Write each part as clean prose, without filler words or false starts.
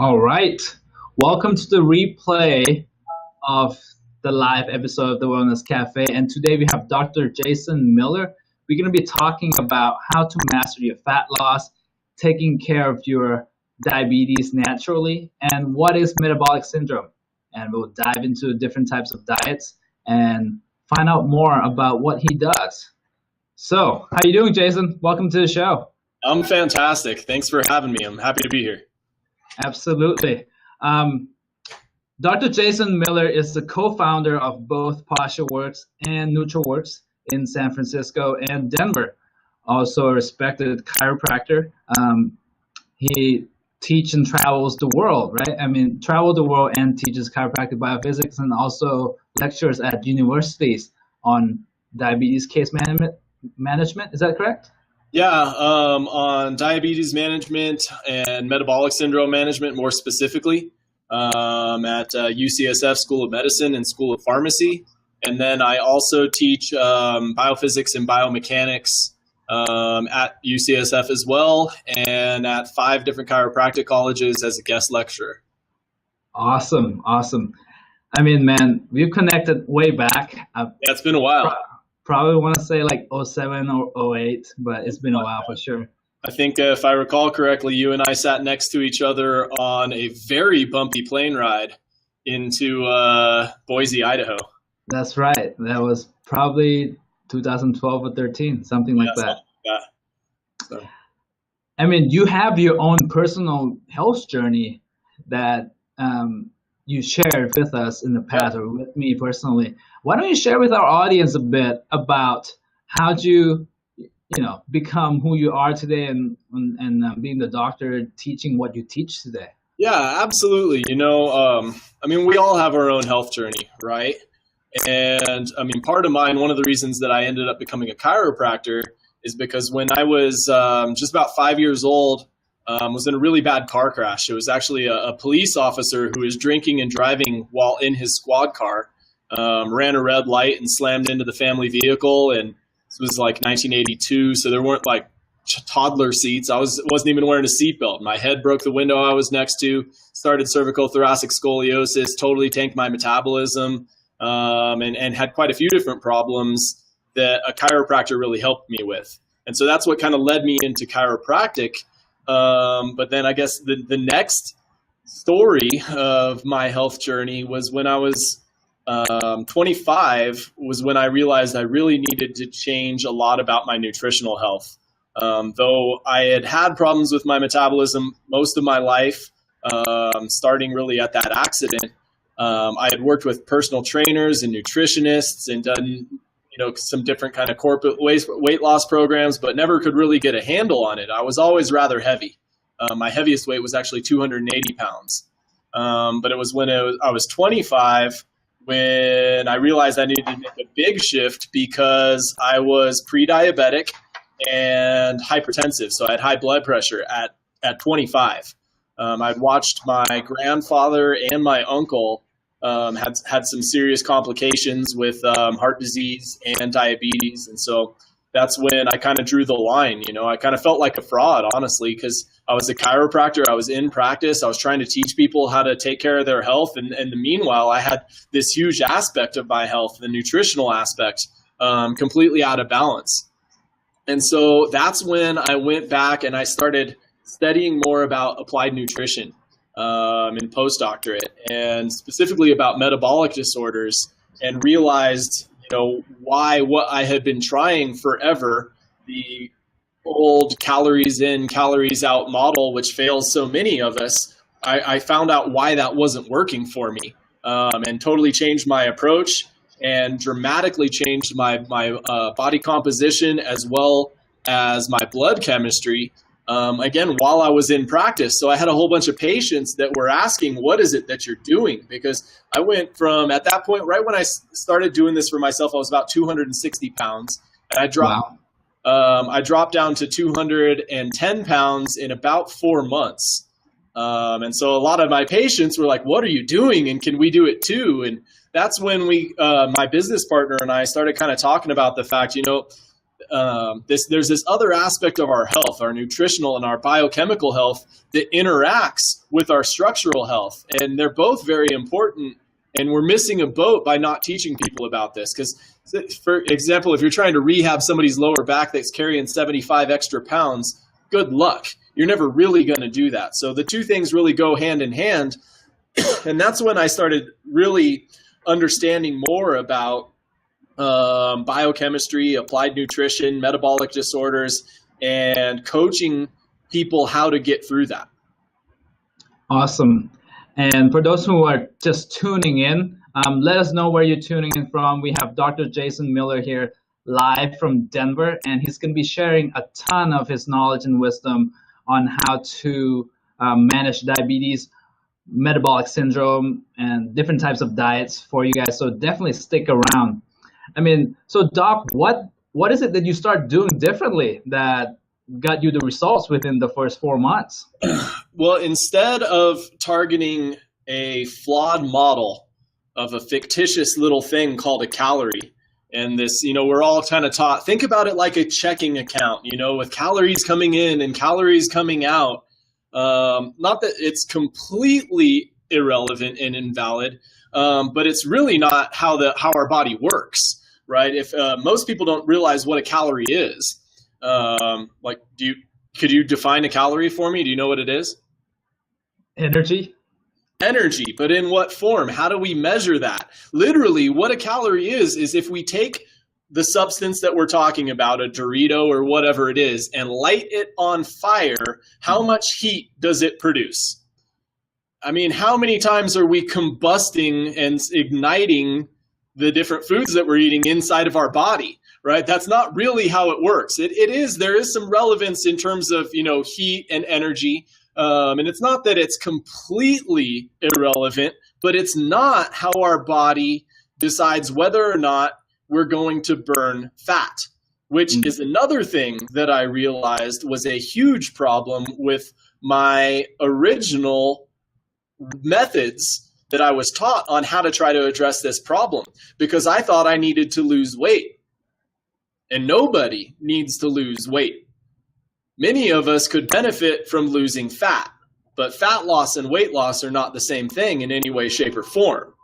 All right. Welcome to the replay of the live episode of the Wellness Cafe. And today we have Dr. Jason Miller. We're going to be talking about how to master your fat loss, taking care of your diabetes naturally, and what is metabolic syndrome. And we'll dive into different types of diets and find out more about what he does. So, how you doing, Jason? Welcome to the show. I'm fantastic. Thanks for having me. I'm happy to be here. Absolutely. Dr. Jason Miller is the co-founder of both PostureWorks and NutriWorks in San Francisco and Denver. Also a respected chiropractor. He teaches and travels the world, right? Travel the world and teaches chiropractic biophysics and also lectures at universities on diabetes case management. Is that correct? Yeah, on diabetes management and metabolic syndrome management more specifically at UCSF School of Medicine and School of Pharmacy. And then I also teach biophysics and biomechanics at UCSF as well, and at 5 different chiropractic colleges as a guest lecturer. Awesome. I mean, man, we've connected way back. Yeah, it's been a while. Probably want to say like 07 or 08, but it's been a while for sure. I think if I recall correctly, you and I sat next to each other on a very bumpy plane ride into Boise, Idaho. That's right. That was probably 2012 or 13, something like that. So. I mean, you have your own personal health journey that you shared with us in the past, or with me personally. Why don't you share with our audience a bit about how you become who you are today and being the doctor teaching what you teach today? Yeah, absolutely. We all have our own health journey, right? And part of mine, one of the reasons that I ended up becoming a chiropractor is because when I was just about 5 years old, was in a really bad car crash. It was actually a police officer who was drinking and driving while in his squad car, ran a red light and slammed into the family vehicle. And this was like 1982, so there weren't like toddler seats. I wasn't even wearing a seatbelt. My head broke the window I was next to, started cervical thoracic scoliosis, totally tanked my metabolism, and had quite a few different problems that a chiropractor really helped me with. And so that's what kind of led me into chiropractic. But then I guess the next story of my health journey was when I was 25, was when I realized I really needed to change a lot about my nutritional health. Though I had had problems with my metabolism most of my life, starting really at that accident, I had worked with personal trainers and nutritionists and done some different kind of corporate weight loss programs, but never could really get a handle on it. I was always rather heavy. My heaviest weight was actually 280 pounds. But it was when I was 25 when I realized I needed to make a big shift because I was pre-diabetic and hypertensive. So I had high blood pressure at 25. I'd watched my grandfather and my uncle had some serious complications with heart disease and diabetes. And so that's when I kind of drew the line. I kind of felt like a fraud, honestly, because I was a chiropractor. I was in practice. I was trying to teach people how to take care of their health. And meanwhile, I had this huge aspect of my health, the nutritional aspect, completely out of balance. And so that's when I went back and I started studying more about applied nutrition in postdoctorate, and specifically about metabolic disorders, and realized, why what I had been trying forever, the old calories in, calories out model, which fails so many of us, I found out why that wasn't working for me, and totally changed my approach and dramatically changed my body composition as well as my blood chemistry. Again, while I was in practice. So I had a whole bunch of patients that were asking, what is it that you're doing? Because I went from, at that point, right when I started doing this for myself, I was about 260 pounds. And I dropped down to 210 pounds in about 4 months. And so a lot of my patients were like, what are you doing? And can we do it too? And that's when my business partner and I started kind of talking about the fact, there's this other aspect of our health, our nutritional and our biochemical health, that interacts with our structural health. And they're both very important. And we're missing a boat by not teaching people about this. Because, for example, if you're trying to rehab somebody's lower back that's carrying 75 extra pounds, good luck. You're never really going to do that. So the two things really go hand in hand. And that's when I started really understanding more about biochemistry, applied nutrition, metabolic disorders, and coaching people how to get through that. Awesome. And for those who are just tuning in, let us know where you're tuning in from. We have Dr. Jason Miller here live from Denver, and he's going to be sharing a ton of his knowledge and wisdom on how to manage diabetes, metabolic syndrome, and different types of diets for you guys. So definitely stick around. I mean, so Doc, what is it that you start doing differently that got you the results within the first 4 months? Well, instead of targeting a flawed model of a fictitious little thing called a calorie, and this, we're all kind of taught, think about it like a checking account, with calories coming in and calories coming out. Not that it's completely irrelevant and invalid, but it's really not how our body works, right? If most people don't realize what a calorie is, could you define a calorie for me? Do you know what it is? Energy, but in what form? How do we measure that? Literally, what a calorie is if we take the substance that we're talking about, a Dorito or whatever it is, and light it on fire, how much heat does it produce? I mean, how many times are we combusting and igniting the different foods that we're eating inside of our body? Right? That's not really how it works. There is some relevance in terms of, heat and energy. And it's not that it's completely irrelevant, but it's not how our body decides whether or not we're going to burn fat, which is another thing that I realized was a huge problem with my original methods that I was taught on how to try to address this problem, because I thought I needed to lose weight. And nobody needs to lose weight. Many of us could benefit from losing fat, but fat loss and weight loss are not the same thing in any way, shape, or form,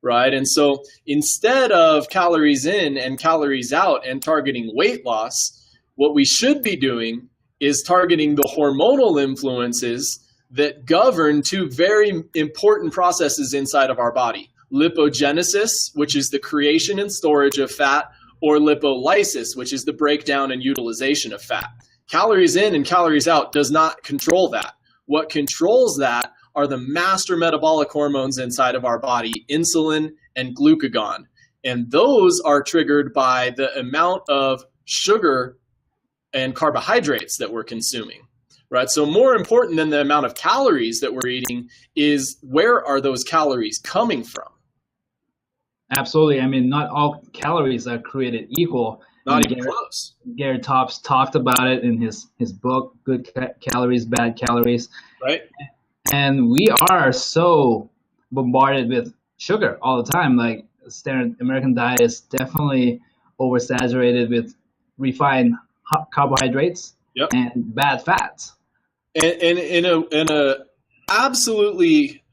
right? And so instead of calories in and calories out and targeting weight loss, what we should be doing is targeting the hormonal influences that govern two very important processes inside of our body. Lipogenesis, which is the creation and storage of fat, or lipolysis, which is the breakdown and utilization of fat. Calories in and calories out does not control that. What controls that are the master metabolic hormones inside of our body, insulin and glucagon. And those are triggered by the amount of sugar and carbohydrates that we're consuming, right? So more important than the amount of calories that we're eating is where are those calories coming from? Absolutely. I mean, not all calories are created equal. Not even close. Gary Tops talked about it in his book, Good Calories, Bad Calories. Right. And we are so bombarded with sugar all the time. Like, standard American diet is definitely oversaturated with refined carbohydrates and bad fats. And in a absolutely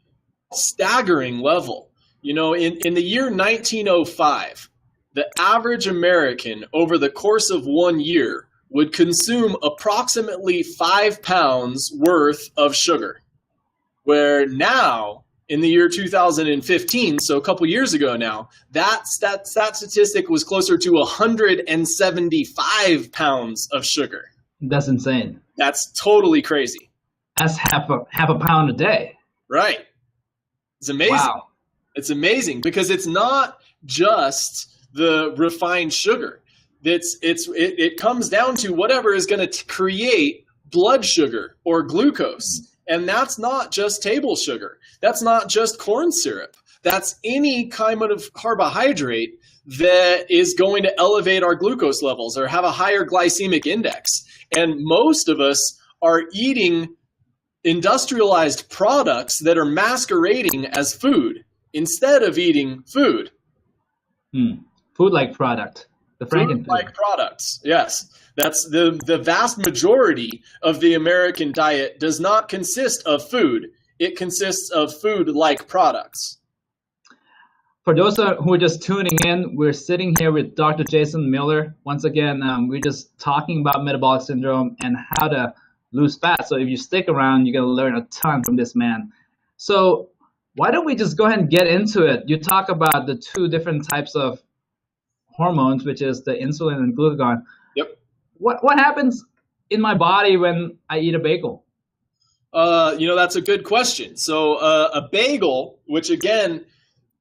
staggering level. In the year 1905, the average American over the course of 1 year would consume approximately 5 pounds worth of sugar, where now in the year 2015, so a couple years ago now, that statistic was closer to 175 pounds of sugar. That's insane. That's totally crazy. That's half a pound a day. Right. It's amazing. Wow. It's amazing because it's not just the refined sugar. It comes down to whatever is going to create blood sugar or glucose. And that's not just table sugar. That's not just corn syrup. That's any kind of carbohydrate that is going to elevate our glucose levels or have a higher glycemic index. And most of us are eating industrialized products that are masquerading as food instead of eating food. Food-like product. The Frankenfood. Food-like products, yes. That's the vast majority of the American diet does not consist of food. It consists of food-like products. For those who are just tuning in, we're sitting here with Dr. Jason Miller. Once again, we're just talking about metabolic syndrome and how to lose fat. So if you stick around, you're going to learn a ton from this man. So why don't we just go ahead and get into it? You talk about the two different types of hormones, which is the insulin and glucagon. Yep. What happens in my body when I eat a bagel? That's a good question. So a bagel, which again,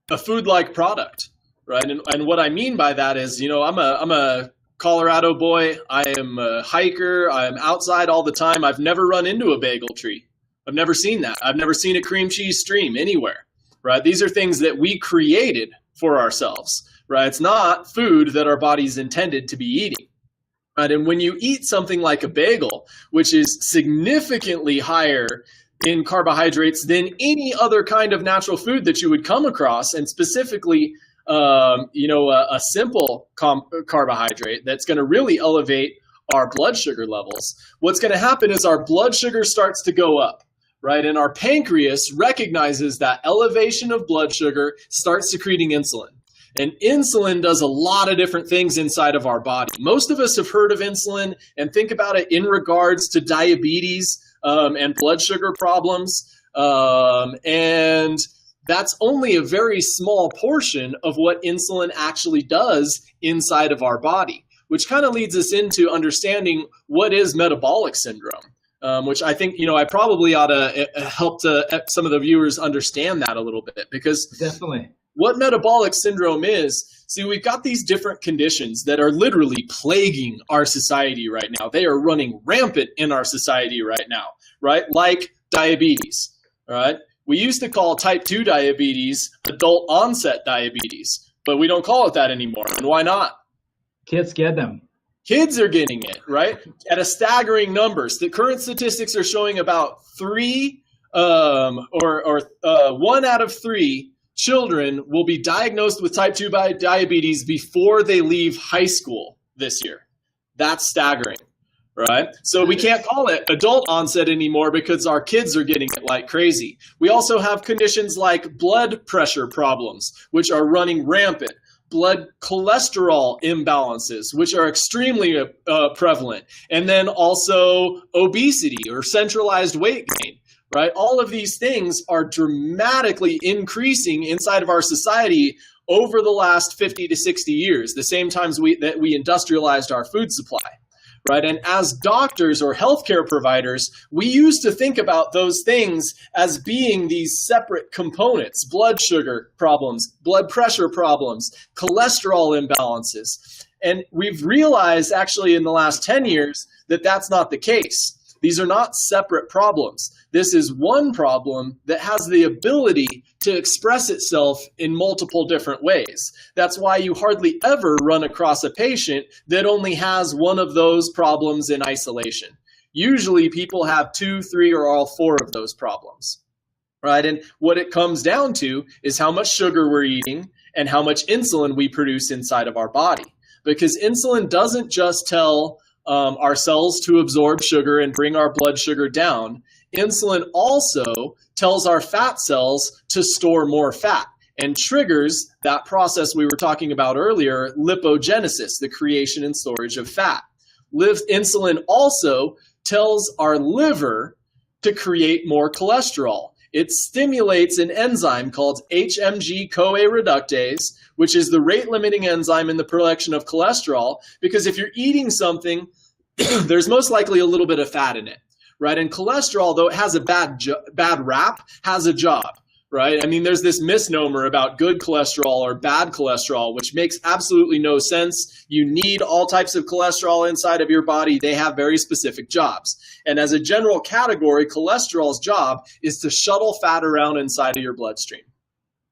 a food-like product, right? And what I mean by that is, I'm a Colorado boy. I am a hiker. I am outside all the time. I've never run into a bagel tree. I've never seen that. I've never seen a cream cheese stream anywhere, right? These are things that we created for ourselves, right? It's not food that our body's intended to be eating, right? And when you eat something like a bagel, which is significantly higher in carbohydrates than any other kind of natural food that you would come across, and specifically, a simple carbohydrate that's going to really elevate our blood sugar levels, what's going to happen is our blood sugar starts to go up, right? And our pancreas recognizes that elevation of blood sugar, starts secreting insulin. And insulin does a lot of different things inside of our body. Most of us have heard of insulin and think about it in regards to diabetes and blood sugar problems. And that's only a very small portion of what insulin actually does inside of our body, which kind of leads us into understanding what is metabolic syndrome, which I think, I probably ought to help some of the viewers understand that a little bit, because definitely what metabolic syndrome is, see, we've got these different conditions that are literally plaguing our society right now. They are running rampant in our society right now, right? Like diabetes, right? We used to call type 2 diabetes adult onset diabetes, but we don't call it that anymore. And why not? Kids get them. Kids are getting it, right? At a staggering numbers. The current statistics are showing about 1 out of 3 children will be diagnosed with type 2 diabetes before they leave high school this year. That's staggering, right? So we can't call it adult onset anymore because our kids are getting it like crazy. We also have conditions like blood pressure problems, which are running rampant. Blood cholesterol imbalances, which are extremely prevalent. And then also obesity or centralized weight gain, right? All of these things are dramatically increasing inside of our society over the last 50 to 60 years, the same times that we industrialized our food supply, right? And as doctors or healthcare providers, we used to think about those things as being these separate components: blood sugar problems, blood pressure problems, cholesterol imbalances. And we've realized actually in the last 10 years that that's not the case. These are not separate problems. This is one problem that has the ability to express itself in multiple different ways. That's why you hardly ever run across a patient that only has one of those problems in isolation. Usually people have 2, 3, or all 4 of those problems, right? And what it comes down to is how much sugar we're eating and how much insulin we produce inside of our body. Because insulin doesn't just tell our cells to absorb sugar and bring our blood sugar down. Insulin also tells our fat cells to store more fat and triggers that process we were talking about earlier, lipogenesis, the creation and storage of fat. Insulin also tells our liver to create more cholesterol. It stimulates an enzyme called HMG-CoA reductase, which is the rate-limiting enzyme in the production of cholesterol, because if you're eating something, there's most likely a little bit of fat in it, right? And cholesterol, though it has a bad rap, has a job, right? I mean, there's this misnomer about good cholesterol or bad cholesterol, which makes absolutely no sense. You need all types of cholesterol inside of your body. They have very specific jobs. And as a general category, cholesterol's job is to shuttle fat around inside of your bloodstream.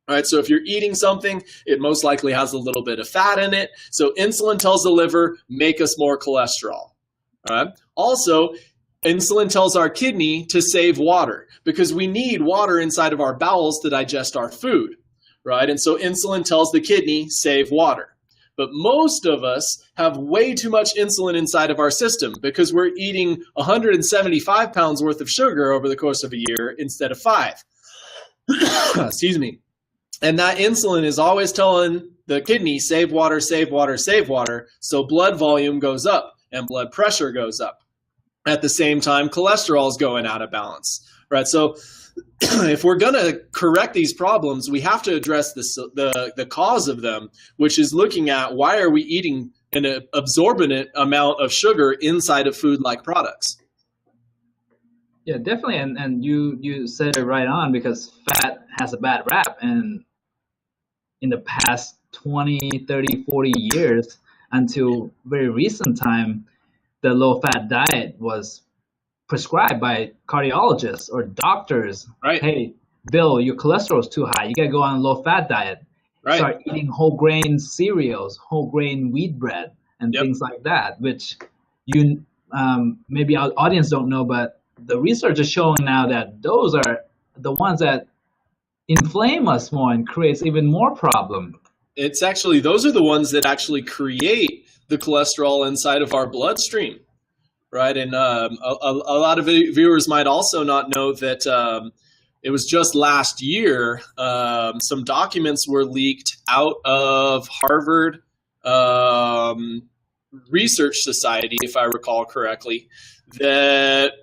All right, so if you're eating something, it most likely has a little bit of fat in it. So insulin tells the liver, make us more cholesterol. All right. Also, insulin tells our kidney to save water because we need water inside of our bowels to digest our food, right? And so insulin tells the kidney, save water. But most of us have way too much insulin inside of our system because we're eating 175 pounds worth of sugar over the course of a year instead of 5. Excuse me. And that insulin is always telling the kidney, save water, save water, save water. So blood volume goes up and blood pressure goes up. At the same time, cholesterol is going out of balance, right? So if we're going to correct these problems, we have to address the cause of them, which is looking at why are we eating an absorbent amount of sugar inside of food-like products. Yeah, definitely. And you said it right on, because fat has a bad rap. And in the past 20, 30, 40 years, until very recent time, the low-fat diet was prescribed by cardiologists or doctors. Right. Hey, Bill, your cholesterol is too high. You got to go on a low-fat diet. Right. Start eating whole grain cereals, whole grain wheat bread, and Yep. things like that, which you maybe our audience don't know, but the research is showing now that those are the ones that inflame us more and creates even more problem. It's actually, those are the ones that actually create the cholesterol inside of our bloodstream, right? And a lot of viewers might also not know that it was just last year, some documents were leaked out of Harvard Research Society, if I recall correctly, that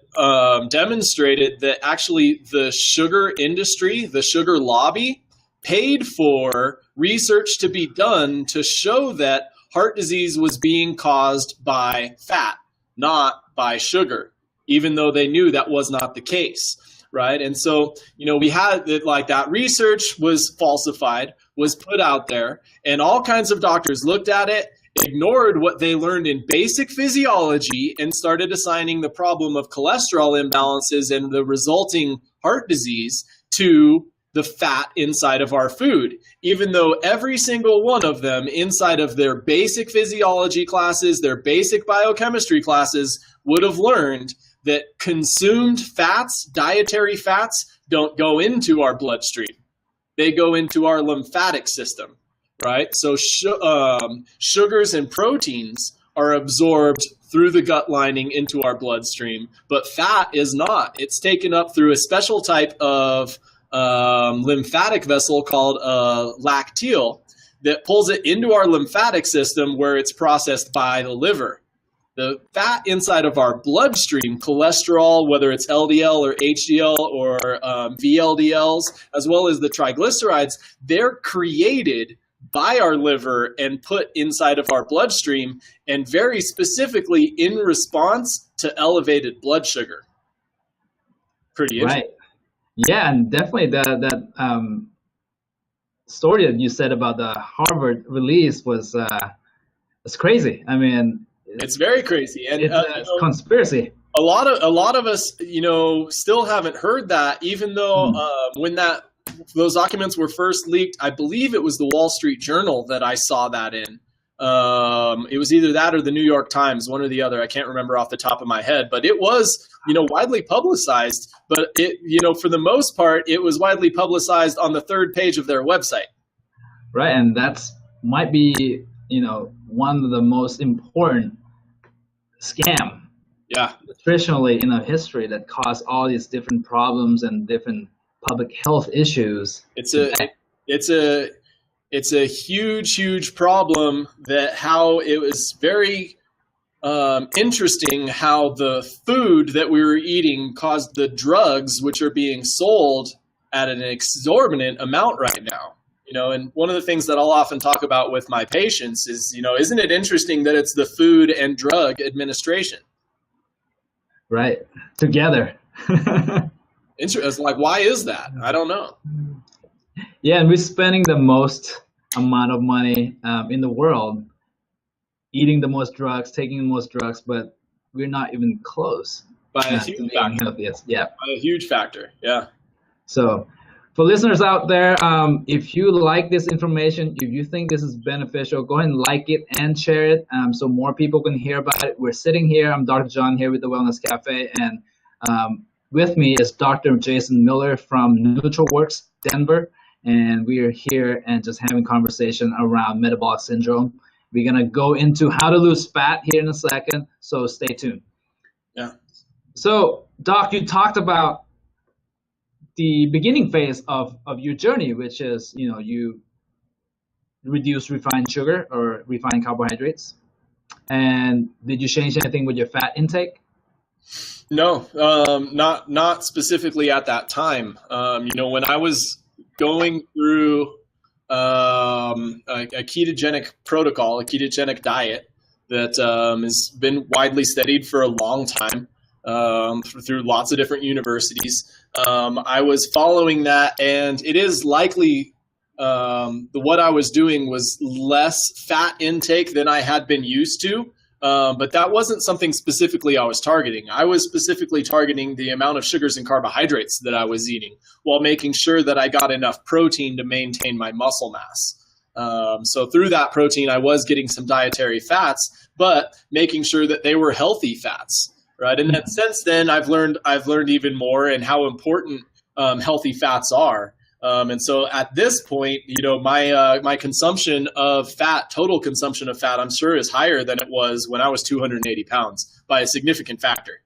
demonstrated that actually the sugar industry, the sugar lobby, paid for research to be done to show that heart disease was being caused by fat, not by sugar, even though they knew that was not the case, right? And so, we had that, like, that research was falsified, was put out there, and all kinds of doctors looked at it, ignored what they learned in basic physiology, and started assigning the problem of cholesterol imbalances and the resulting heart disease to the fat inside of our food, even though every single one of them inside of their basic physiology classes, their basic biochemistry classes, would have learned that consumed fats, dietary fats, don't go into our bloodstream. They go into our lymphatic system, right? So sugars and proteins are absorbed through the gut lining into our bloodstream, but fat is not. It's taken up through a special type of lymphatic vessel called lacteal that pulls it into our lymphatic system, where it's processed by the liver. The fat inside of our bloodstream, cholesterol, whether it's LDL or HDL or VLDLs, as well as the triglycerides, they're created by our liver and put inside of our bloodstream, and very specifically in response to elevated blood sugar. Pretty interesting. Right. Yeah, and definitely that story that you said about the Harvard release was it's crazy. I mean, it's very crazy, and it's conspiracy. A lot of us, still haven't heard that, even though when those documents were first leaked, I believe it was the Wall Street Journal that I saw that in. It was either that or the New York Times, one or the other. I can't remember off the top of my head, but it was, widely publicized. But it, for the most part, it was widely publicized on the third page of their website. Right, and that's might be, one of the most important scam. Yeah. Nutritionally in our history that caused all these different problems and different public health issues. It's a huge problem, that how it was very interesting how the food that we were eating caused the drugs which are being sold at an exorbitant amount right now. And one of the things that I'll often talk about with my patients is, isn't it interesting that it's the Food and Drug Administration? Right. Together. It's like, why is that? I don't know. Yeah, and we're spending the most amount of money in the world, eating the most drugs, taking the most drugs, but we're not even close. By a huge factor. Healthiest. Yeah. By a huge factor. Yeah. So for listeners out there, if you like this information, if you think this is beneficial, go ahead and like it and share it so more people can hear about it. We're sitting here. I'm Dr. John here with the Wellness Cafe, and with me is Dr. Jason Miller from NutriWorks, Denver, and we are here and just having conversation around metabolic syndrome We're going to go into how to lose fat here in a second, so stay tuned. Yeah. So, Doc, you talked about the beginning phase of your journey, which is, you reduce refined sugar or refined carbohydrates. And did you change anything with your fat intake? No, not specifically at that time. When I was going through a ketogenic protocol, a ketogenic diet that has been widely studied for a long time through lots of different universities, I was following that, and it is likely what I was doing was less fat intake than I had been used to. But that wasn't something specifically I was targeting. I was specifically targeting the amount of sugars and carbohydrates that I was eating while making sure that I got enough protein to maintain my muscle mass. So through that protein, I was getting some dietary fats, but making sure that they were healthy fats, right? And then since then, I've learned even more and how important healthy fats are. And so at this point, my consumption of fat, total consumption of fat, I'm sure is higher than it was when I was 280 pounds by a significant factor.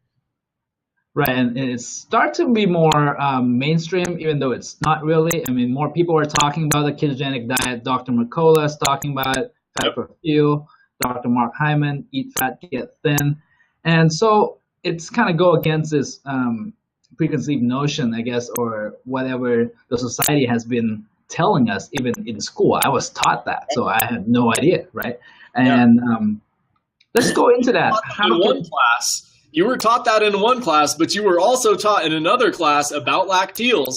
Right, and it starts to be more mainstream, even though it's not really. I mean, more people are talking about the ketogenic diet. Dr. McCullough is talking about it, Fat for Fuel. Dr. Mark Hyman, Eat Fat, Get Thin. And so it's kind of go against this preconceived notion, I guess, or whatever the society has been telling us, even in school. I was taught that, so I had no idea, right? And let's go into that. You were taught that in one class, but you were also taught in another class about lacteals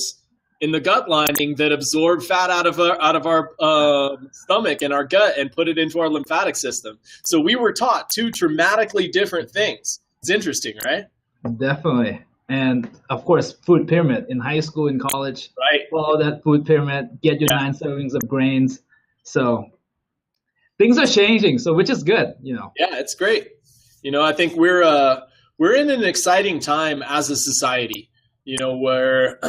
in the gut lining that absorb fat out of our stomach and our gut and put it into our lymphatic system. So we were taught two dramatically different things. It's interesting, right? Definitely. And of course, food pyramid in high school and college. Right. Follow that food pyramid. Get your 9 servings of grains. So things are changing. So which is good, Yeah, it's great. I think we're in an exciting time as a society. Where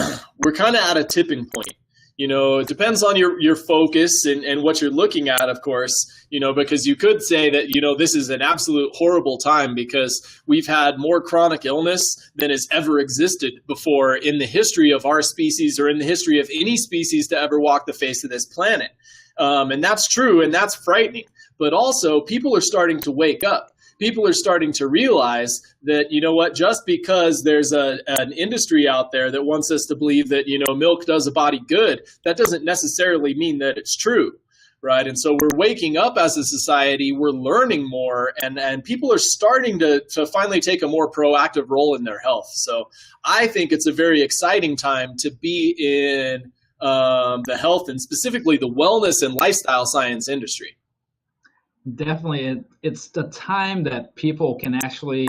we're kind of at a tipping point. It depends on your focus and what you're looking at, of course, because you could say that, this is an absolute horrible time because we've had more chronic illness than has ever existed before in the history of our species or in the history of any species to ever walk the face of this planet. And that's true, and that's frightening. But also, people are starting to wake up. People are starting to realize that, just because there's an industry out there that wants us to believe that, milk does a body good, that doesn't necessarily mean that it's true, right? And so we're waking up as a society, we're learning more, and people are starting to finally take a more proactive role in their health. So I think it's a very exciting time to be in the health and specifically the wellness and lifestyle science industry. Definitely, it's the time that people can actually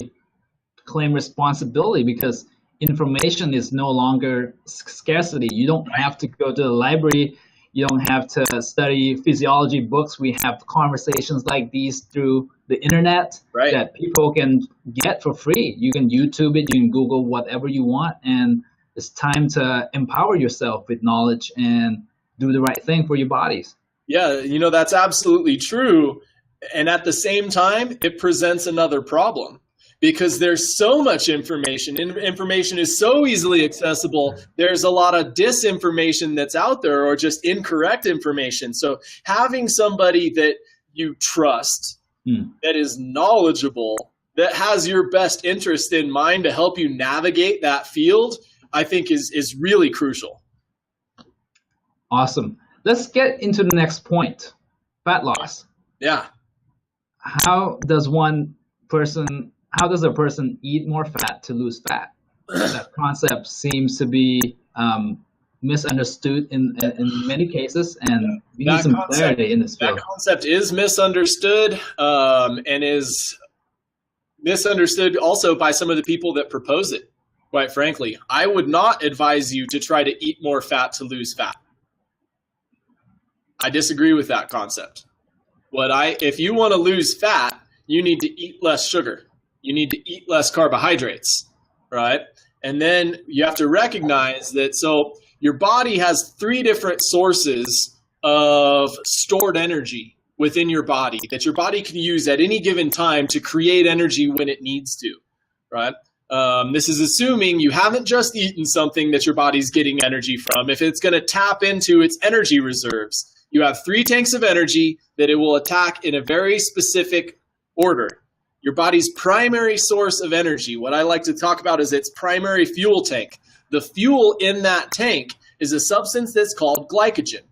claim responsibility because information is no longer scarcity. You don't have to go to the library. You don't have to study physiology books. We have conversations like these through the internet that people can get for free. You can YouTube it, you can Google whatever you want, and it's time to empower yourself with knowledge and do the right thing for your bodies. Yeah, that's absolutely true. And at the same time, it presents another problem because there's so much information. Information is so easily accessible. There's a lot of disinformation that's out there or just incorrect information. So having somebody that you trust, that is knowledgeable, that has your best interest in mind to help you navigate that field, I think is really crucial. Awesome. Let's get into the next point, fat loss. Yeah. How does a person eat more fat to lose fat? That concept seems to be misunderstood in many cases, and we need some clarity in this field. That concept is misunderstood and is misunderstood also by some of the people that propose it, quite frankly. I would not advise you to try to eat more fat to lose fat. I disagree with that concept. If you want to lose fat, you need to eat less sugar. You need to eat less carbohydrates, right? And then you have to recognize that your body has 3 different sources of stored energy within your body that your body can use at any given time to create energy when it needs to, right? This is assuming you haven't just eaten something that your body's getting energy from. If it's going to tap into its energy reserves, you have 3 tanks of energy that it will attack in a very specific order. Your body's primary source of energy, what I like to talk about is its primary fuel tank. The fuel in that tank is a substance that's called glycogen.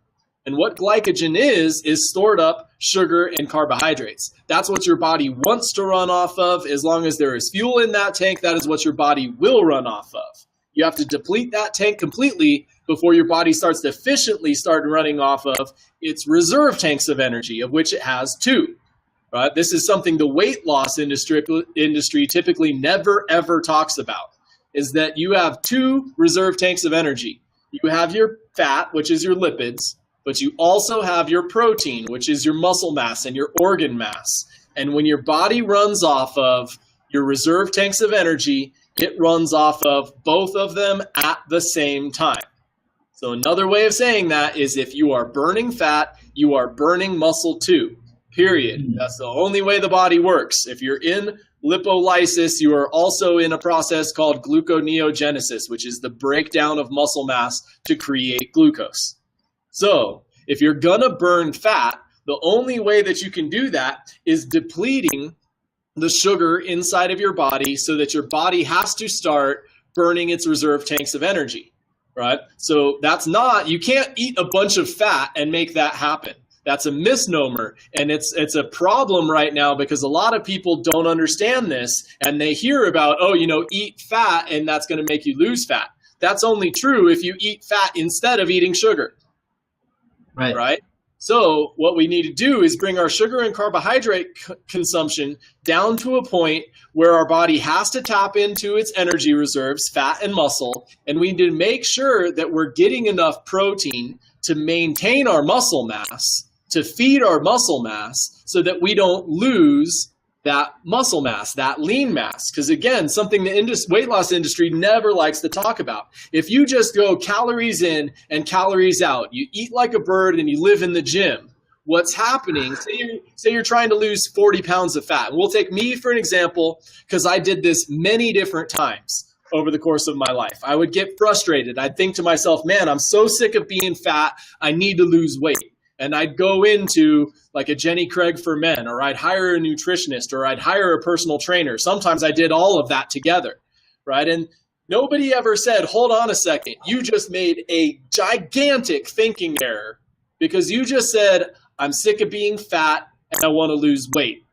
And what glycogen is stored up sugar and carbohydrates. That's what your body wants to run off of. As long as there is fuel in that tank, that is what your body will run off of. You have to deplete that tank completely before your body starts to efficiently start running off of its reserve tanks of energy, of which it has 2. Right? This is something the weight loss industry typically never, ever talks about, is that you have 2 reserve tanks of energy. You have your fat, which is your lipids, but you also have your protein, which is your muscle mass and your organ mass. And when your body runs off of your reserve tanks of energy, it runs off of both of them at the same time. So another way of saying that is if you are burning fat, you are burning muscle too, period. That's the only way the body works. If you're in lipolysis, you are also in a process called gluconeogenesis, which is the breakdown of muscle mass to create glucose. So if you're going to burn fat, the only way that you can do that is depleting the sugar inside of your body so that your body has to start burning its reserve tanks of energy, right? So that's not, you can't eat a bunch of fat and make that happen. That's a misnomer, and it's a problem right now because a lot of people don't understand this, and they hear about, eat fat and that's going to make you lose fat. That's only true if you eat fat instead of eating sugar. Right? So what we need to do is bring our sugar and carbohydrate consumption down to a point where our body has to tap into its energy reserves, fat and muscle, and we need to make sure that we're getting enough protein to maintain our muscle mass, to feed our muscle mass, so that we don't lose that muscle mass, that lean mass. Because again, something the weight loss industry never likes to talk about. If you just go calories in and calories out, you eat like a bird and you live in the gym, what's happening, say you're trying to lose 40 pounds of fat. And we'll take me for an example, because I did this many different times over the course of my life. I would get frustrated. I'd think to myself, man, I'm so sick of being fat. I need to lose weight. And I'd go into like a Jenny Craig for men, or I'd hire a nutritionist, or I'd hire a personal trainer. Sometimes I did all of that together, right? And nobody ever said, hold on a second, you just made a gigantic thinking error because you just said, I'm sick of being fat and I want to lose weight.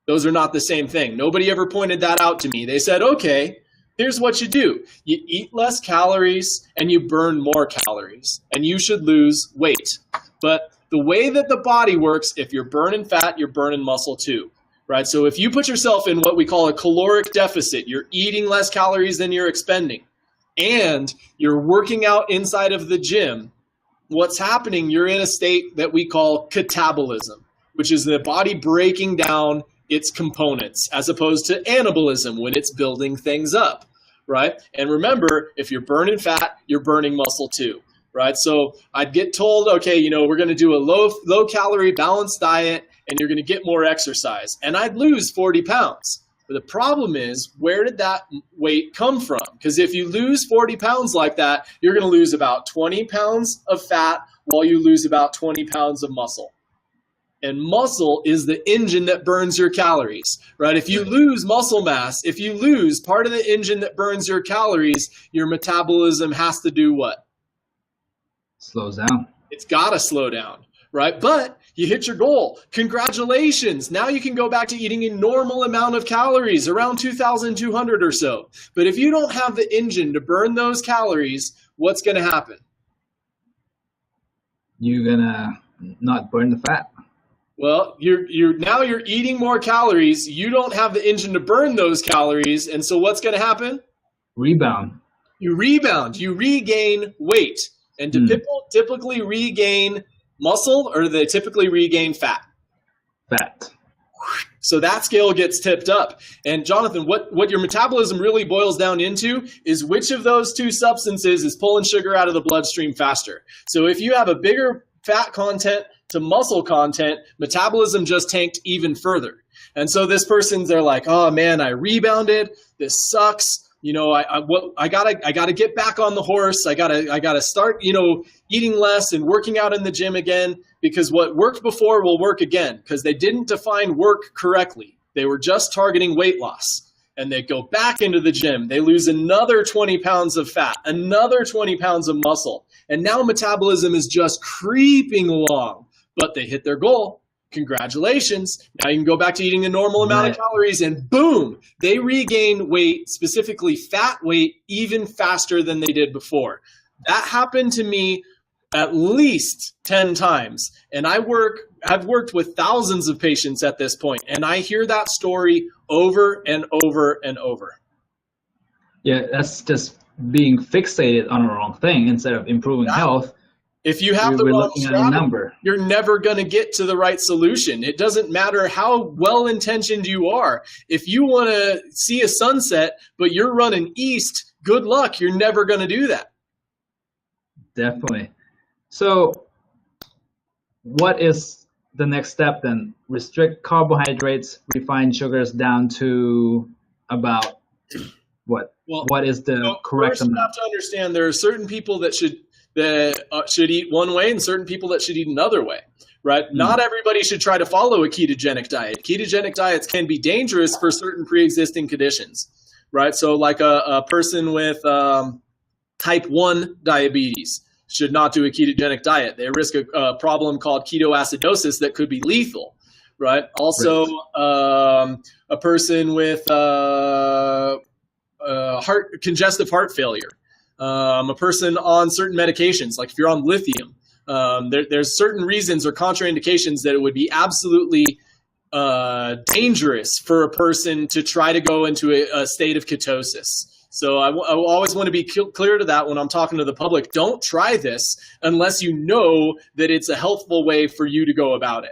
Those are not the same thing. Nobody ever pointed that out to me. They said, okay, here's what you do. You eat less calories and you burn more calories, and you should lose weight. But the way that the body works, if you're burning fat, you're burning muscle too, right? So if you put yourself in what we call a caloric deficit, you're eating less calories than you're expending, and you're working out inside of the gym, what's happening, you're in a state that we call catabolism, which is the body breaking down its components, as opposed to anabolism when it's building things up, right? And remember, if you're burning fat, you're burning muscle too. Right. So I'd get told, okay, we're going to do a low calorie balanced diet and you're going to get more exercise. And I'd lose 40 pounds. But the problem is, where did that weight come from? Because if you lose 40 pounds like that, you're going to lose about 20 pounds of fat while you lose about 20 pounds of muscle. And muscle is the engine that burns your calories, right? If you lose muscle mass, if you lose part of the engine that burns your calories, your metabolism has to do what? Slows down. It's got to slow down, right? But you hit your goal. Congratulations. Now you can go back to eating a normal amount of calories, around 2,200 or so. But if you don't have the engine to burn those calories, what's going to happen? You're going to not burn the fat. Well, you're eating more calories. You don't have the engine to burn those calories. And so what's going to happen? Rebound. You rebound. You regain weight. And do people typically regain muscle, or do they typically regain fat? Fat. So that scale gets tipped up. And Jonathan, what your metabolism really boils down into is which of those 2 substances is pulling sugar out of the bloodstream faster. So if you have a bigger fat content to muscle content, metabolism just tanked even further. And so this person's, they're like, oh man, I rebounded. This sucks. You know, I gotta get back on the horse. I gotta start, you know, eating less and working out in the gym again, because what worked before will work again, because they didn't define work correctly. They were just targeting weight loss. And they go back into the gym. They lose another 20 pounds of fat, another 20 pounds of muscle. And now metabolism is just creeping along, but they hit their goal. Congratulations. Now you can go back to eating a normal amount of calories, and boom, they regain weight, specifically fat weight, even faster than they did before. That happened to me at least 10 times. And I've worked with thousands of patients at this point, and I hear that story over and over and over. Yeah, that's just being fixated on the wrong thing instead of improving health. If you have the wrong strategy, you're never going to get to the right solution. It doesn't matter how well-intentioned you are. If you want to see a sunset, but you're running east, good luck. You're never going to do that. Definitely. So what is the next step then? Restrict carbohydrates, refined sugars down to about what? Well, what is the correct amount? You have to understand there are certain people that should eat one way and certain people that should eat another way, right? Not everybody should try to follow a ketogenic diet. Ketogenic diets can be dangerous for certain pre-existing conditions, right? So like a person with type 1 diabetes should not do a ketogenic diet. They risk a problem called ketoacidosis that could be lethal, right? Also, a person with congestive heart failure, a person on certain medications, like if you're on lithium, there's certain reasons or contraindications that it would be absolutely dangerous for a person to try to go into a state of ketosis. So I always want to be clear to that when I'm talking to the public. Don't try this unless you know that it's a healthful way for you to go about it,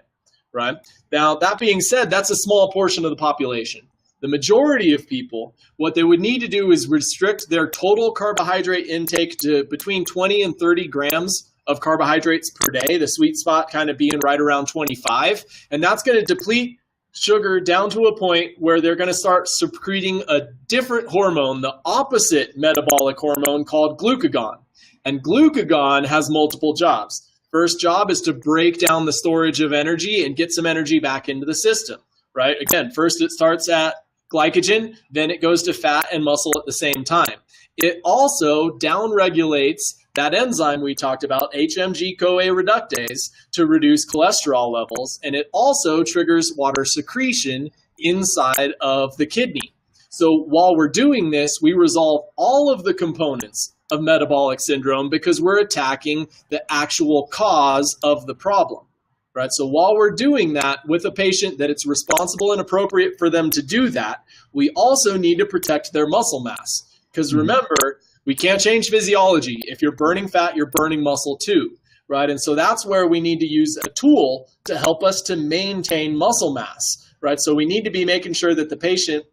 right? Now, that being said, that's a small portion of the population. The majority of people, what they would need to do is restrict their total carbohydrate intake to between 20 and 30 grams of carbohydrates per day, the sweet spot kind of being right around 25. And that's going to deplete sugar down to a point where they're going to start secreting a different hormone, the opposite metabolic hormone called glucagon. And glucagon has multiple jobs. First job is to break down the storage of energy and get some energy back into the system, right? Again, first it starts at glycogen, then it goes to fat and muscle at the same time. It also downregulates that enzyme we talked about, HMG-CoA reductase, to reduce cholesterol levels, and it also triggers water secretion inside of the kidney. So while we're doing this, we resolve all of the components of metabolic syndrome because we're attacking the actual cause of the problem, right? So while we're doing that with a patient that it's responsible and appropriate for them to do that, we also need to protect their muscle mass. Because remember, we can't change physiology. If you're burning fat, you're burning muscle too, right? And so that's where we need to use a tool to help us to maintain muscle mass, right? So we need to be making sure that the patient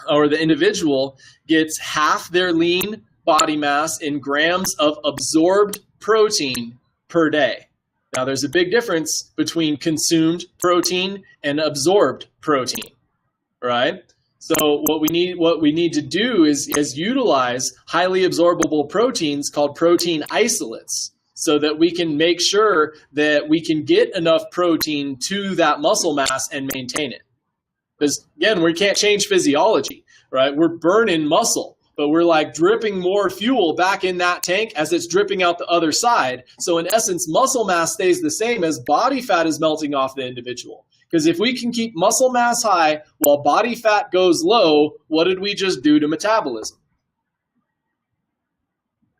or the individual gets half their lean body mass in grams of absorbed protein per day. Now, there's a big difference between consumed protein and absorbed protein, right? So what we need to do is utilize highly absorbable proteins called protein isolates so that we can make sure that we can get enough protein to that muscle mass and maintain it. Because again, we can't change physiology, right? We're burning muscle, but we're like dripping more fuel back in that tank as it's dripping out the other side. So in essence, muscle mass stays the same as body fat is melting off the individual. Because if we can keep muscle mass high while body fat goes low, what did we just do to metabolism?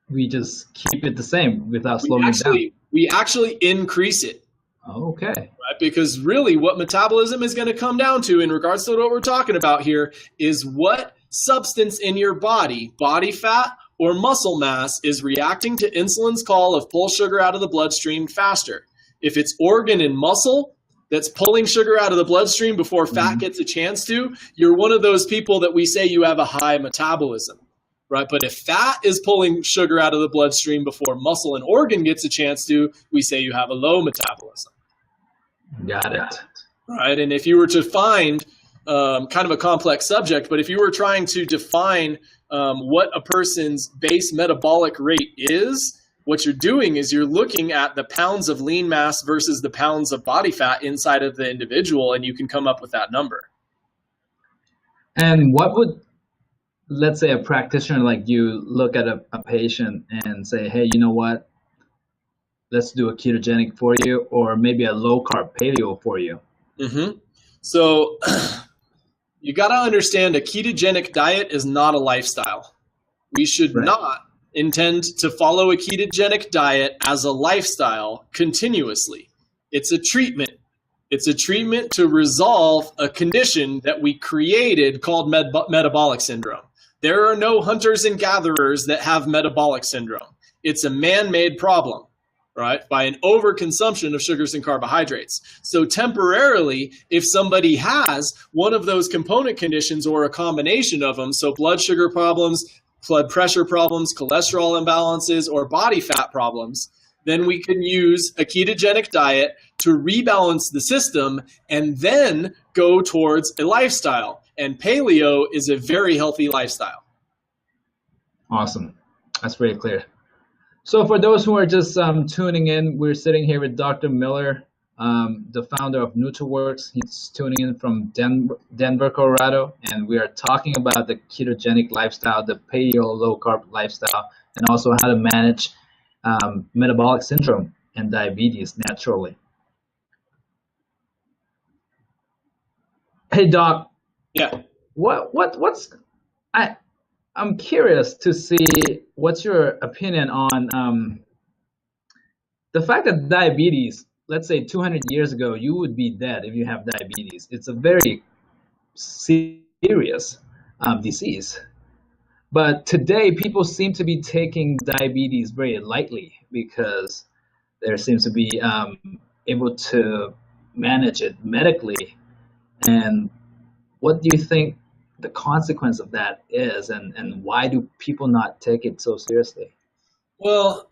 We just keep it the same without slowing it down. We actually increase it. Okay. Right? Because really what metabolism is going to come down to in regards to what we're talking about here is what substance in your body fat or muscle mass, is reacting to insulin's call of pull sugar out of the bloodstream faster. If it's organ and muscle that's pulling sugar out of the bloodstream before fat gets a chance to, you're one of those people that we say you have a high metabolism, right? But if fat is pulling sugar out of the bloodstream before muscle and organ gets a chance to, we say you have a low metabolism. Got it. Right, and if you were to find kind of a complex subject, but if you were trying to define what a person's base metabolic rate is, what you're doing is you're looking at the pounds of lean mass versus the pounds of body fat inside of the individual, and you can come up with that number. And what would, let's say, a practitioner like you look at a patient and say, hey, you know what? Let's do a ketogenic for you, or maybe a low carb paleo for you. Mm-hmm. So you got to understand, a ketogenic diet is not a lifestyle. We should not intend to follow a ketogenic diet as a lifestyle continuously. It's a treatment. It's a treatment to resolve a condition that we created called metabolic syndrome. There are no hunters and gatherers that have metabolic syndrome. It's a man-made problem, right, by an overconsumption of sugars and carbohydrates. So temporarily, if somebody has one of those component conditions or a combination of them, so blood sugar problems, blood pressure problems, cholesterol imbalances, or body fat problems, then we can use a ketogenic diet to rebalance the system and then go towards a lifestyle. And paleo is a very healthy lifestyle. Awesome. That's very clear. So for those who are just tuning in, we're sitting here with Dr. Miller, the founder of NutriWorks. He's tuning in from Denver, Colorado, and we are talking about the ketogenic lifestyle, the paleo low-carb lifestyle, and also how to manage metabolic syndrome and diabetes naturally. Hey, Doc. Yeah. I'm curious to see what's your opinion on the fact that diabetes, let's say 200 years ago, you would be dead if you have diabetes. It's a very serious disease. But today, people seem to be taking diabetes very lightly because there seems to be able to manage it medically. And what do you think the consequence of that is, and why do people not take it so seriously? Well,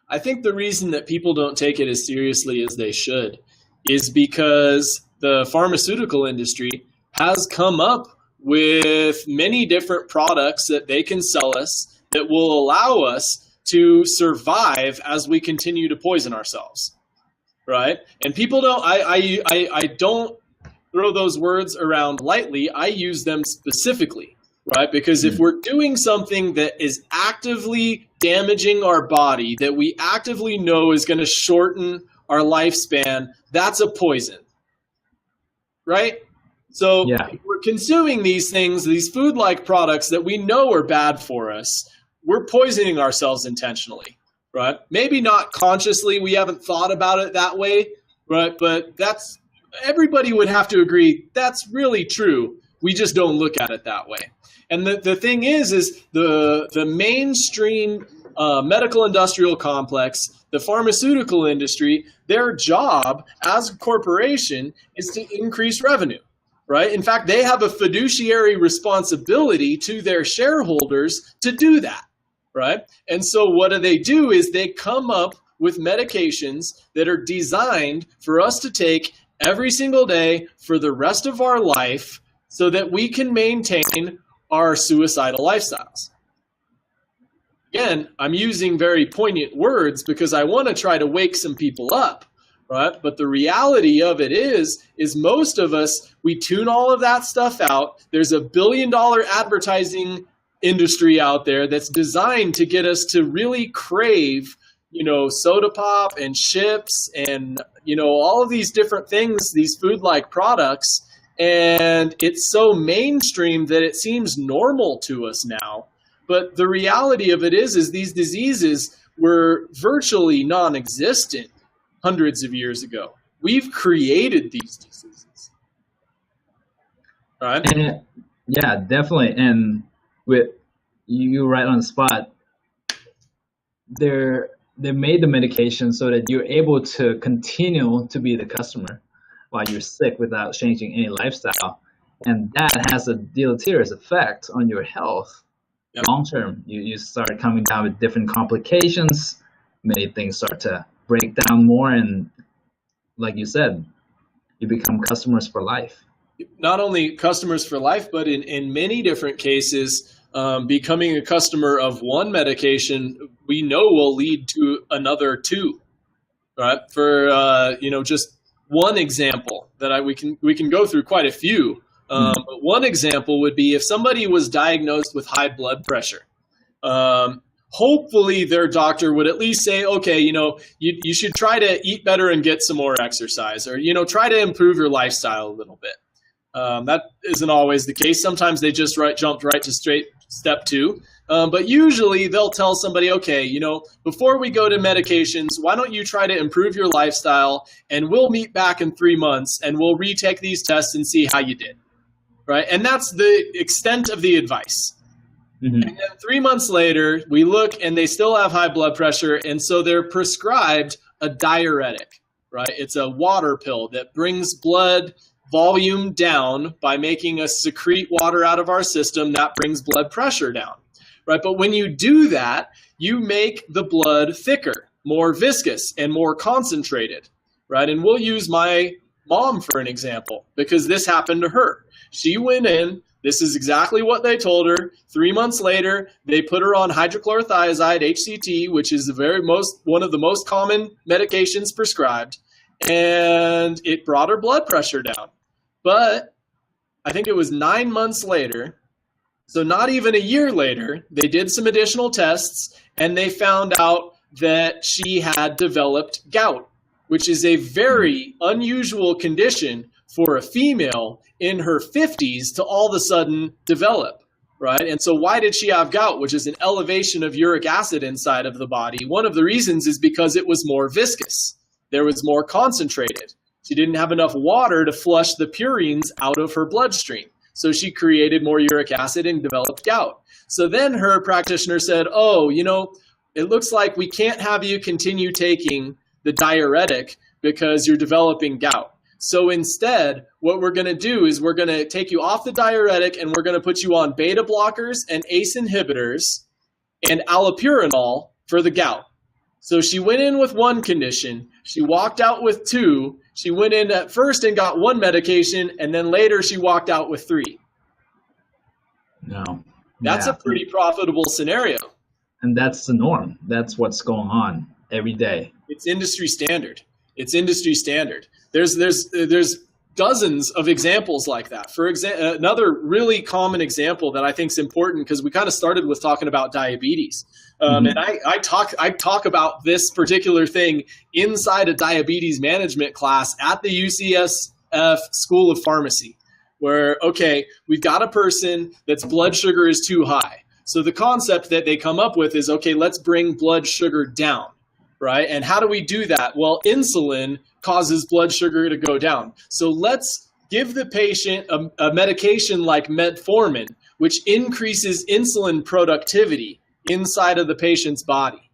I think the reason that people don't take it as seriously as they should is because the pharmaceutical industry has come up with many different products that they can sell us that will allow us to survive as we continue to poison ourselves, right? And people don't, I don't throw those words around lightly. I use them specifically, right? Because if we're doing something that is actively damaging our body, that we actively know is going to shorten our lifespan, that's a poison, right? So if we're consuming these things, these food-like products that we know are bad for us, we're poisoning ourselves intentionally, right? Maybe not consciously. We haven't thought about it that way, right? But that's, everybody would have to agree that's really true. We just don't look at it that way. And the thing is the mainstream medical industrial complex, the pharmaceutical industry, their job as a corporation is to increase revenue, right? In fact, they have a fiduciary responsibility to their shareholders to do that, right? And so what do is they come up with medications that are designed for us to take every single day for the rest of our life so that we can maintain our suicidal lifestyles. Again, I'm using very poignant words because I want to try to wake some people up, right? But the reality of it is most of us, we tune all of that stuff out. There's $1 billion advertising industry out there that's designed to get us to really crave, soda pop and chips and, all of these different things, these food-like products. And it's so mainstream that it seems normal to us now. But the reality of it is these diseases were virtually non-existent hundreds of years ago. We've created these diseases. Right? And, yeah, definitely. And with you right on the spot, they made the medication so that you're able to continue to be the customer while you're sick without changing any lifestyle. And that has a deleterious effect on your health Yep. long term. You start coming down with different complications. Many things start to break down more, and like you said, you become customers for life. Not only customers for life, but in many different cases, becoming a customer of one medication we know will lead to another two. Right? For just one example that we can go through quite a few. But one example would be if somebody was diagnosed with high blood pressure. Hopefully their doctor would at least say, okay, you should try to eat better and get some more exercise, or, try to improve your lifestyle a little bit. That isn't always the case. Sometimes they just jumped right to straight step 2. But usually they'll tell somebody, okay, before we go to medications, why don't you try to improve your lifestyle, and we'll meet back in 3 months and we'll retake these tests and see how you did. Right? And that's the extent of the advice. Mm-hmm. And then 3 months later, we look and they still have high blood pressure. And so they're prescribed a diuretic, right? It's a water pill that brings blood volume down by making us secrete water out of our system. That brings blood pressure down, right? But when you do that, you make the blood thicker, more viscous, and more concentrated, right? And we'll use my mom for an example, because this happened to her. She went in, this is exactly what they told her. 3 months later, they put her on hydrochlorothiazide, HCT, which is one of the most common medications prescribed, and it brought her blood pressure down. But I think it was 9 months later, so not even a year later, they did some additional tests, and they found out that she had developed gout, which is a very unusual condition for a female in her 50s to all of a sudden develop, right? And so why did she have gout, which is an elevation of uric acid inside of the body? One of the reasons is because it was more viscous. There was more concentrated. She didn't have enough water to flush the purines out of her bloodstream. So she created more uric acid and developed gout. So then her practitioner said, it looks like we can't have you continue taking the diuretic because you're developing gout. So instead, what we're going to do is we're going to take you off the diuretic and we're going to put you on beta blockers and ACE inhibitors and allopurinol for the gout. So she went in with one condition, she walked out with 2, she went in at first and got 1 medication, and then later she walked out with 3. No. That's a pretty profitable scenario. And that's the norm. That's what's going on every day. It's industry standard. There's dozens of examples like that. For example, another really common example that I think is important, because we kind of started with talking about diabetes. And I talk about this particular thing inside a diabetes management class at the UCSF School of Pharmacy, where, okay, we've got a person that's blood sugar is too high. So the concept that they come up with is, okay, let's bring blood sugar down, right? And how do we do that? Well, insulin causes blood sugar to go down. So let's give the patient a medication like Metformin, which increases insulin productivity inside of the patient's body,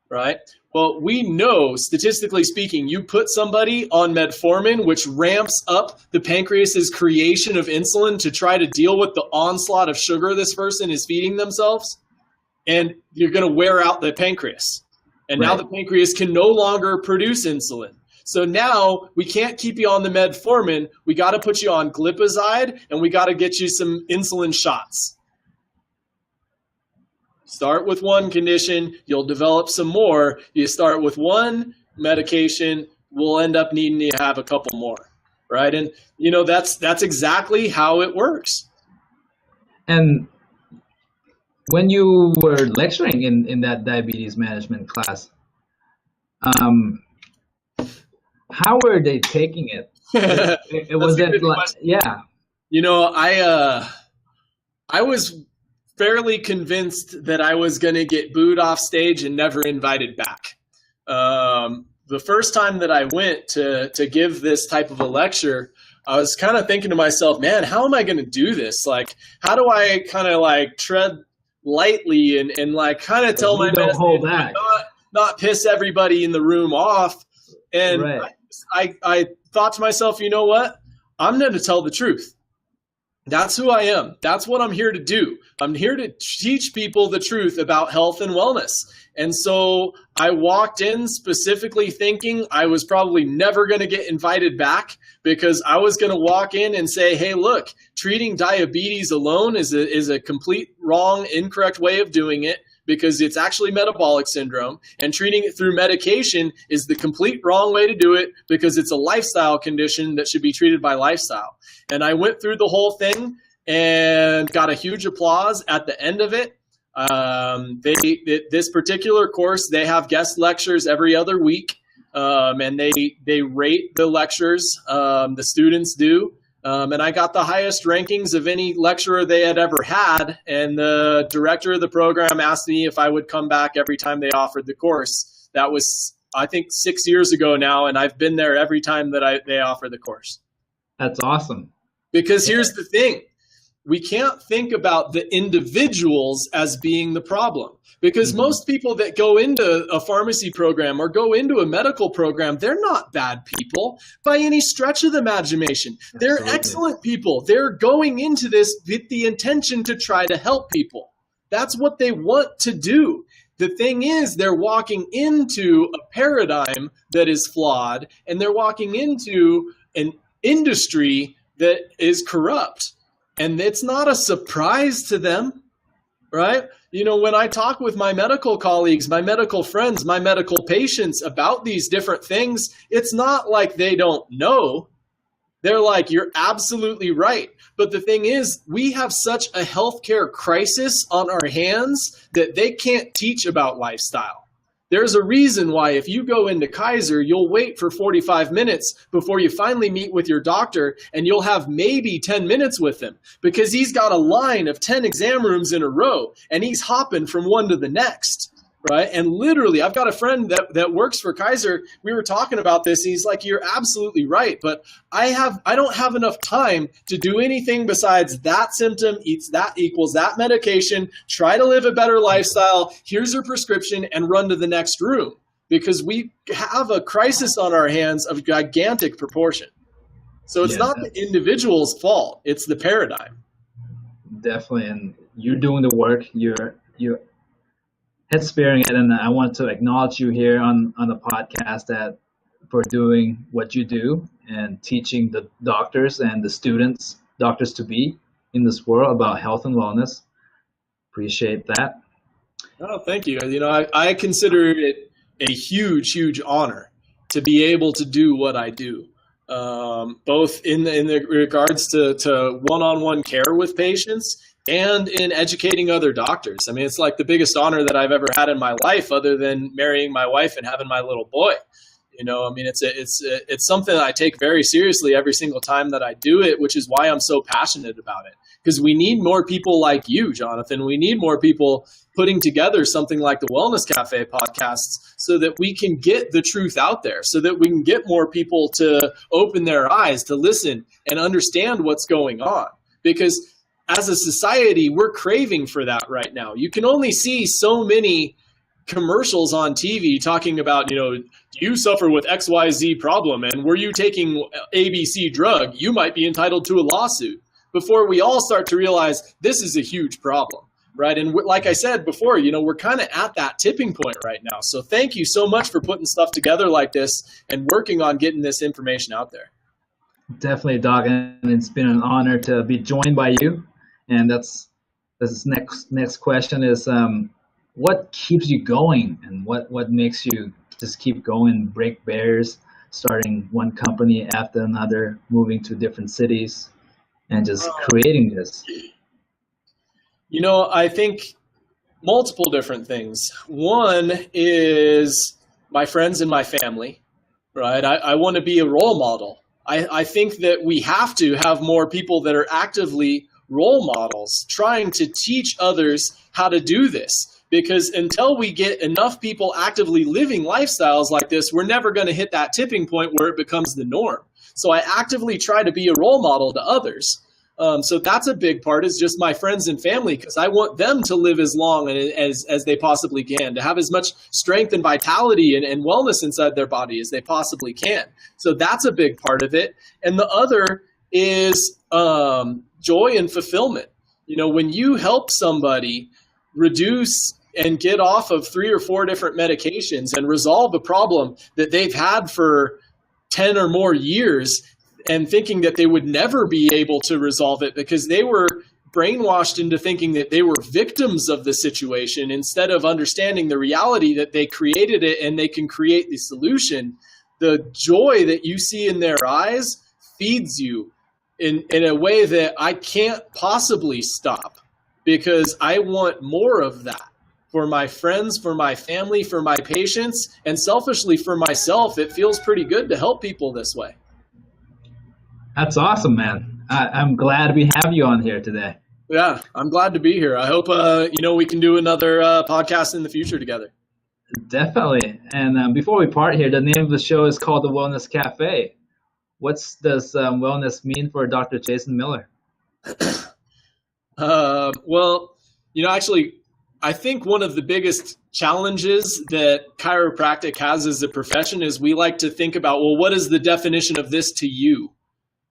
right? Well, we know, statistically speaking, you put somebody on Metformin, which ramps up the pancreas's creation of insulin to try to deal with the onslaught of sugar this person is feeding themselves, and you're going to wear out the pancreas. And now the pancreas can no longer produce insulin. So now we can't keep you on the Metformin. We got to put you on glipizide, and we got to get you some insulin shots. Start with one condition, you'll develop some more. You start with one medication, we'll end up needing to have a couple more, right? And that's exactly how it works. And when you were lecturing in that diabetes management class, how were they taking it? It was that like, yeah. I was fairly convinced that I was going to get booed off stage and never invited back. The first time that I went to give this type of a lecture, I was kind of thinking to myself, man, how am I going to do this? Like, how do I kind of like tread lightly and like kind of tell my message, not piss everybody in the room off? And I thought to myself, you know what? I'm going to tell the truth. That's who I am. That's what I'm here to do. I'm here to teach people the truth about health and wellness. And so I walked in specifically thinking I was probably never going to get invited back, because I was going to walk in and say, hey, look, treating diabetes alone is a complete wrong, incorrect way of doing it, because it's actually metabolic syndrome, and treating it through medication is the complete wrong way to do it, because it's a lifestyle condition that should be treated by lifestyle. And I went through the whole thing and got a huge applause at the end of it. This particular course, they have guest lectures every other week, and they rate the lectures, the students do. And I got the highest rankings of any lecturer they had ever had. And the director of the program asked me if I would come back every time they offered the course. That was, I think, 6 years ago now, and I've been there every time that they offer the course. That's awesome. Because here's the thing. We can't think about the individuals as being the problem, because most people that go into a pharmacy program or go into a medical program, they're not bad people by any stretch of the imagination. They're Absolutely. Excellent people. They're going into this with the intention to try to help people. That's what they want to do. The thing is, they're walking into a paradigm that is flawed, and they're walking into an industry that is corrupt. And it's not a surprise to them, right? You know, when I talk with my medical colleagues, my medical friends, my medical patients about these different things, it's not like they don't know. They're like, you're absolutely right. But the thing is, we have such a healthcare crisis on our hands that they can't teach about lifestyle. There's a reason why if you go into Kaiser, you'll wait for 45 minutes before you finally meet with your doctor, and you'll have maybe 10 minutes with him, because he's got a line of 10 exam rooms in a row, and he's hopping from one to the next, right? And literally, I've got a friend that works for Kaiser. We were talking about this. He's like, you're absolutely right, but I don't have enough time to do anything besides that symptom equals that medication, try to live a better lifestyle, here's your prescription, and run to the next room, because we have a crisis on our hands of gigantic proportion. So it's not the individual's fault, it's the paradigm. Definitely. And you're doing the work, you're head spearing it, and I want to acknowledge you here on the podcast for doing what you do and teaching the doctors and the students, doctors to be in this world, about health and wellness. Appreciate that. Oh, thank you. You know, I consider it a huge, huge honor to be able to do what I do, both in the regards to one-on-one care with patients and in educating other doctors. I mean, it's like the biggest honor that I've ever had in my life, other than marrying my wife and having my little boy. You know, I mean, it's something that I take very seriously every single time that I do it, which is why I'm so passionate about it. Because we need more people like you, Jonathan. We need more people putting together something like the Wellness Cafe podcasts, so that we can get the truth out there, so that we can get more people to open their eyes, to listen and understand what's going on. Because as a society, we're craving for that right now. You can only see so many commercials on TV talking about, you know, do you suffer with XYZ problem, and were you taking ABC drug, you might be entitled to a lawsuit, before we all start to realize this is a huge problem, right? And like I said before, you know, we're kind of at that tipping point right now. So thank you so much for putting stuff together like this and working on getting this information out there. Definitely, Doc, and it's been an honor to be joined by you. And this next question is, what keeps you going, and what makes you just keep going, break barriers, starting one company after another, moving to different cities, and just creating this? You know, I think multiple different things. One is my friends and my family, right? I want to be a role model. I think that we have to have more people that are actively role models, trying to teach others how to do this. Because until we get enough people actively living lifestyles like this, we're never going to hit that tipping point where it becomes the norm. So I actively try to be a role model to others. So that's a big part, is just my friends and family, because I want them to live as long as they possibly can, to have as much strength and vitality and wellness inside their body as they possibly can. So that's a big part of it. And the other is joy and fulfillment. When you help somebody reduce and get off of 3 or 4 different medications and resolve a problem that they've had for 10 or more years, and thinking that they would never be able to resolve it because they were brainwashed into thinking that they were victims of the situation instead of understanding the reality that they created it and they can create the solution. The joy that you see in their eyes feeds you in a way that I can't possibly stop, because I want more of that for my friends, for my family, for my patients, and selfishly for myself. It feels pretty good to help people this way. That's awesome, man. I'm glad we have you on here today. Yeah, I'm glad to be here. I hope we can do another podcast in the future together. Definitely. And before we part here, the name of the show is called The Wellness Cafe. What does wellness mean for Dr. Jason Miller? Actually, I think one of the biggest challenges that chiropractic has as a profession is we like to think about, well, what is the definition of this to you?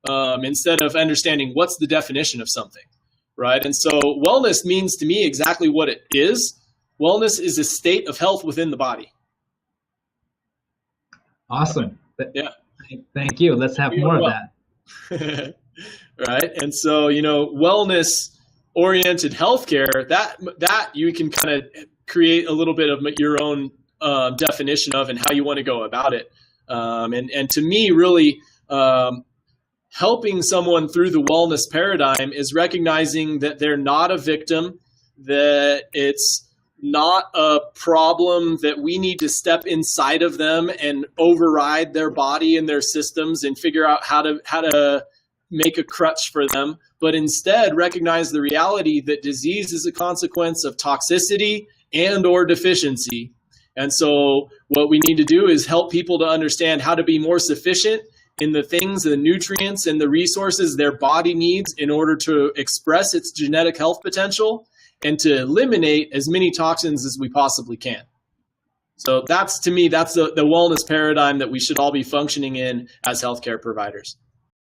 Instead of understanding what's the definition of something, right? And so wellness means to me exactly what it is. Wellness is a state of health within the body. Awesome. Yeah. Thank you. Let's have more of that. Right. And so, wellness-oriented healthcare, that you can kind of create a little bit of your own definition of and how you want to go about it. And to me, really, helping someone through the wellness paradigm is recognizing that they're not a victim, that it's not a problem that we need to step inside of them and override their body and their systems and figure out how to make a crutch for them, but instead recognize the reality that disease is a consequence of toxicity and or deficiency. And so what we need to do is help people to understand how to be more sufficient in the things, the nutrients and the resources their body needs in order to express its genetic health potential and to eliminate as many toxins as we possibly can. So that's, to me, that's the wellness paradigm that we should all be functioning in as healthcare providers.